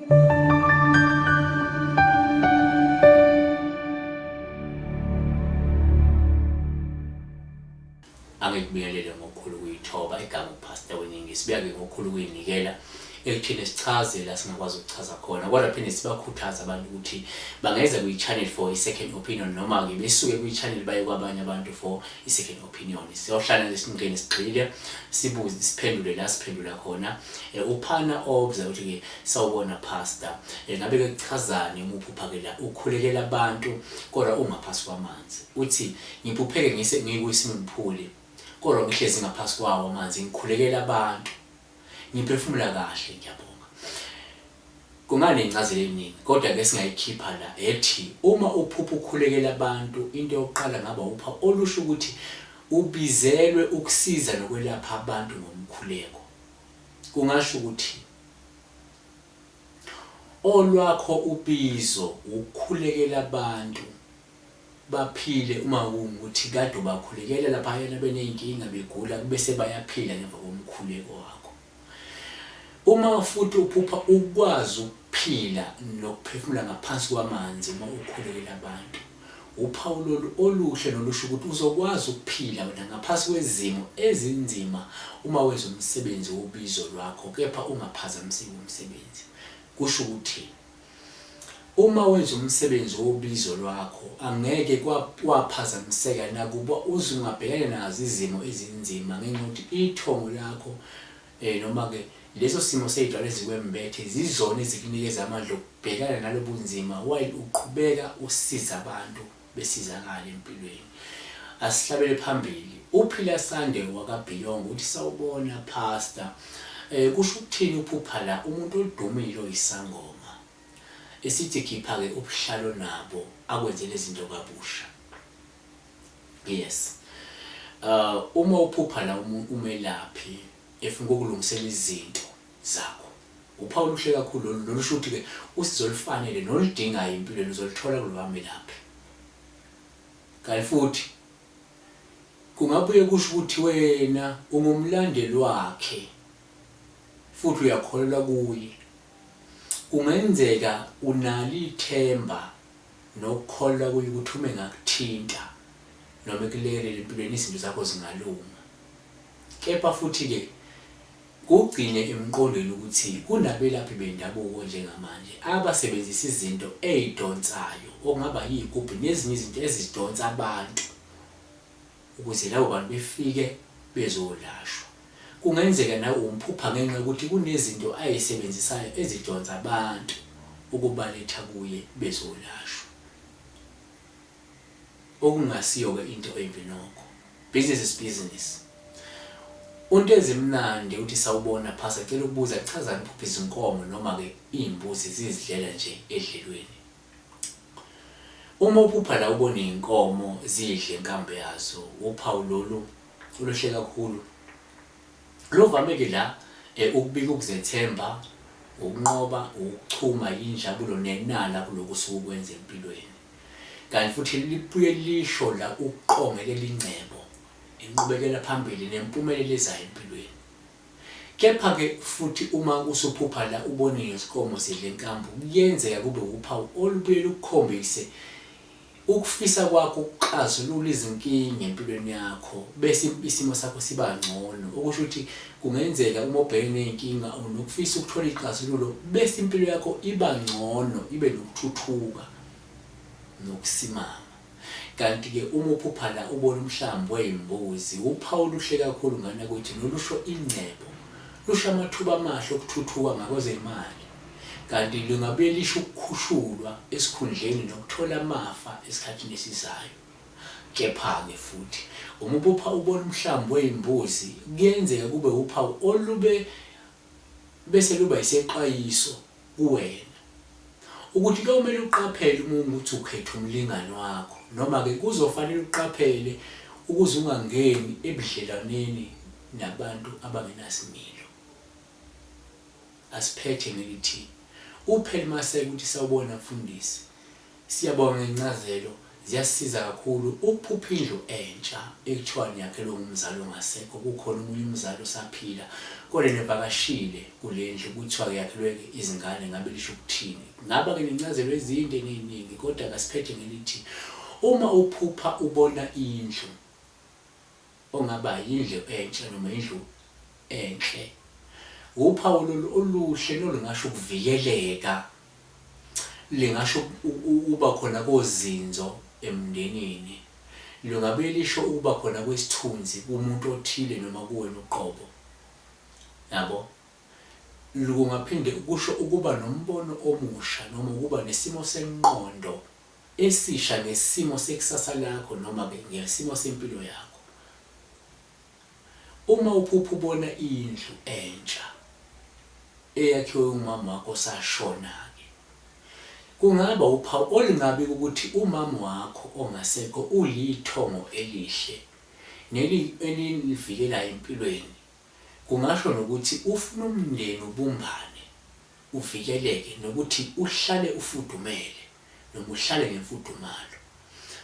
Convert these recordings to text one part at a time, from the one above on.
Angikubingelele ngokukhulu ukuyithoba igama uPastor Weningi sibiyake ngokukhulu ukuyinikela ekuthini sichaze la singakwazi ukuchaza khona kodwa phinde sibakhuthaza abantu ukuthi bangeza kwi-channel for i-second opinion noma ke besuke kwi-channel baye kwabanye abantu for i-second opinion. Siyohlala lesingqeni sigxile sibuze siphendule la siphendula khona uphana obza ukuthi ke sawubona pastor ngabe ke kuchazani umuphupha ke la ukhulekela abantu kodwa ungaphasi kwamanzi uthi ngiphupheke ngikwiswimming pool kodwa ngihlezi ngaphasi kwawo amanzi ngikhulekela abantu ngiphefumula kahle ngiyabonga. Kungane incazelo eningi kodwa ke singayikhipha la ethi uma uphupha ukhulekela abantu into yokuqala ngaba upha olusho ukuthi ubizelwe ukusiza nokwelapha abantu ngomkhuleko. Kungasho ukuthi olwakho ubizo ukukhulekela abantu baphile uma ukuthi kade ubakhulekela lapha yena beneyinkinga begula bese bayaphila ngemva komkhuleko wakho. Uma futhi uphupha ukwazi ukuphila nokuphefumula ngaphansi kwamanzi uma ukhulekela abantu uphawu lolu oluhle nolusho ukuthi uzokwazi ukuphila wena ngaphansi kwezimo ezinzima uma wenza umsebenzi wobizo lwakho kepha ungaphazamiseki umsebenzi. Kusho ukuthi uma wenza umsebenzi wobizo lwakho angeke kwaphazamiseka nakuba uzungabhekana nazo izimo ezinzima ngenxa yokuthi ithongo lakho noma ke leso simo seyidlala ezikwembethe zizona ezikunikeza amandla okubhekana nalobu bunzima while uqhubeka usiza abantu besizakala empilweni. Asihlabele phambili uphila sande wakabhiyongo uthi sawubona pastor kusho ukuthini uphupha la umuntu odumile oyisangoma esithi khipha ke ubuhlalo nabo akwenze lezi zinto kabusha. Yes, uma uphupha la umelaphi efuna ukulungisela izinto zakho uphawu luhle kakhulu lolusho ukuthi ke usizo olufanele noludingayo empilweni uzolithola kulowamelaphi. Kanti futhi kungabuye kusho ukuthi wena ungumlandeli wakhe futhi uyakholelwa kuye. Kungenzeka unalo ithemba nokukholwa kuye ukuthi uma ngakuthinta noma kulekelela empilweni izinto zakho zingalunga. Kepha futhi ke kugcine emqondweni ukuthi kunabelaphi bendabuko njengamanje abasebenzisa izinto ezidonsayo okungaba yigubhu nezinye izinto ezidonsa abantu ukuze labo bantu befike bezolashwa. Kungenzeka nawe umphupha ngenxa yokuthi kunezinto ayisebenzisayo ezidonsa abantu ukubaletha kuye bezolashwa okungasiyo ke into embi nokho. Business is business. Unto ezimnandi uthi sawubona pastor cela ukubuza chazani uphupha izinkomo noma ke izimbuzi zizidlela nje edlelweni. Uma uphupha la ubona izinkomo zidle inkambe yazo uphawu lolu oluhle kakhulu lovame ke la ukubika ukuzethemba ukunqoba ukuchuma injabulo nenala kuloko sokwenza empilweni. Kanti futhi libuye lisho la uqongelela incebo inqubekela phambili nempumelelo ezayo empilweni. Kepha ke futhi uma usuphupha la ubone izinkomo zidle inkambu kuyenzeka kube uphawu olubuye lukukhombise ukufisa kwakho ukuxazulula izinkinga empilweni yakho bese isimo sakho siba ngcono. Okusho ukuthi kungenzeka uma ubhekene nenkinga unokufisa ukuthola ixazululo bese impilo yakho iba ngcono ibe nokuthuthuka nokusimama. Kanti ke uma uphupha la ubona umhlambi wezimbuzi uphawu luhle kakhulu ngana ukuthi nolusho incebo lusho amathuba amahle okuthuthuka ngakwezemali. Kanti lingabe lisho ukukhushulwa esikhundleni nokuthola amafa esikhathini esizayo. Kepha ke futhi uma uphupha ubona umhlambi wezimbuzi kuyenzeka kube uphawu olube bese luba iseqayiso kuwena ukuthi kumele uqaphele uma uthi ukhetha umlingani wakho noma ke kuzofanele uqaphele ukuze ungangeni ebudlelaneni nabantu abangenasimilo. Asiphethe ngelithi uphele mase ukuthi sawubona mfundisi siyabonga ngencazelo ziyasiza kakhulu ukuphupha indlu entsha ekuthiwa yakhelwe ngumzali ongasekho. Kukhona omunye umzali osaphila kodwa nevakashile kule ndlu kuthiwa yakhelwe izingane, ngabe lisho ukuthini. Ngaba-ke nencazelo ezinde neziningi kodwa kasiphethe ngelithi uma uphupha ubona indlu ongaba yindlu entsha noma indlu enhle, uphawu oluhle nolungasho ukuvikeleka, lingasho uba khona kozinzo emndenini, lungabe lisho ukuba khona kwesithunzi kumuntu othile noma kuwena uqobo. Yabo, lungaphinde kusho ukuba nombono omusha noma ukuba nesimo senqondo esisha ngesimo sekusasa lakho noma ngesimo sempilo yakho. Uma uphupha ubona indlu entsha eyakhiwe umama wakho osashona-ke, kungaba uphawu olungabi ukuthi umama wakho ongasekho ulithongo elihle nelivikelayo empilweni. Kungasho nokuthi ufuna umndeni ubumbane, uvikeleke, nokuthi uhlale ufudumele noma uhlale ngemfudumalo.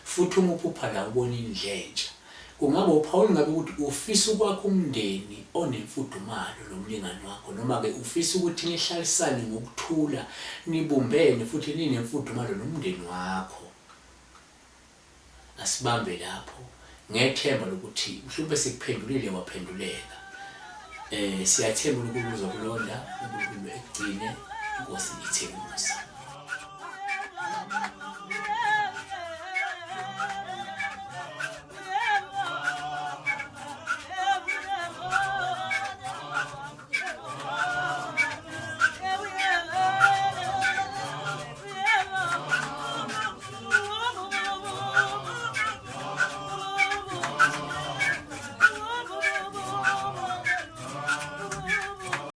Futhi uma uphupha la ubona indlu entsha, kungaba uphawu olungabi ukuthi ufisa ukwakha umndeni onemfudumalo nomlingani wakho, noma-ke ufisa ukuthi nihlalisane ngokuthula, nibumbene futhi ninemfudumalo nomndeni wakho. Asibambe lapho ngethemba lokuthi mhlawumbe sikuphendulile waphenduleka. Siyathemba uNkulunkulu uzokulonda, uNkulunkulu ekugcine, Inkosi ithembuza.